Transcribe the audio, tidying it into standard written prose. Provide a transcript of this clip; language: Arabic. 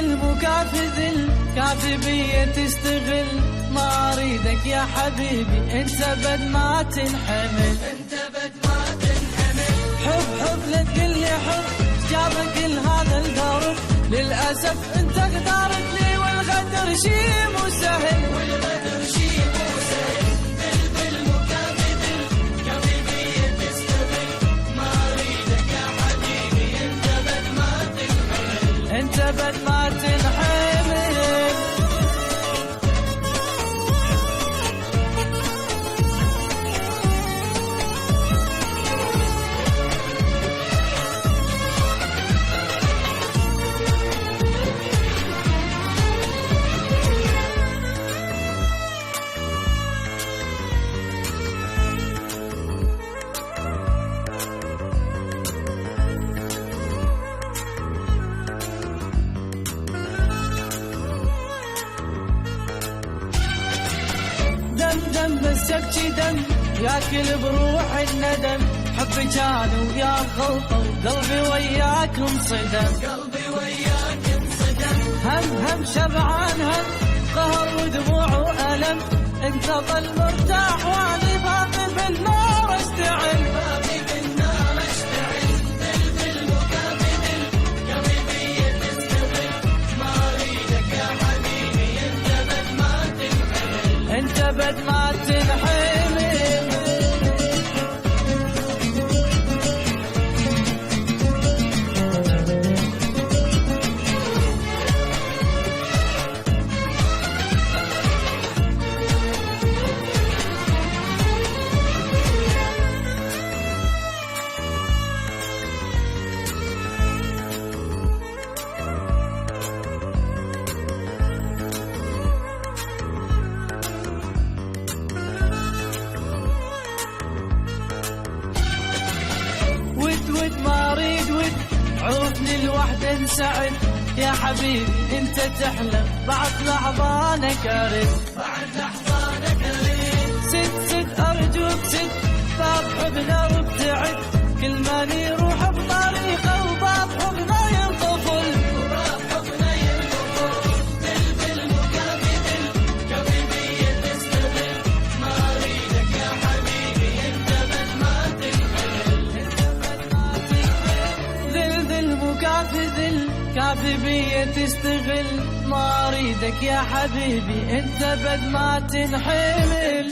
المكافذ الكاذبية تستغل، ما اريدك يا حبيبي انت بد ما تنحمل. حب لا تقلي حب، جابك لهذا الدرب، للأسف انت غدارت لي والغدر شي مو سهل. بالمكافذ الكاذبية تستغل، ما اريدك يا حبيبي انت بد ما تنحمل. انت بد ما تنحمل. دم بس يبكي دم، ياكل بروح الندم. حبي كان ويا غلطة وقلبي وياك انصدم. هم شبعان هم، قهر ودموع وألم. انت ظل مرتاح واني باقي بالنار اشتعل. بالمكافذ الكاذبية تستغل، ما اريدك يا حبيبي انت بد ما تنحمل. انت بد ما تنحمل. ود ما اريد ود، عوفني الوحدة انسعد. يا حبيبي انت تحلم بعد لحظانك ارد. سد ارجوك سد باب حبنا وابتعد. كل ما نروح بطريقه وباب حبنا ينقفل. بالمكافذ الكاذبية تستغل، ما اريدك يا حبيبي انت بد ما تنحمل. المكافذ الكاذبية تستغل، ما اريدك يا حبيبي انت بد ما تنحمل.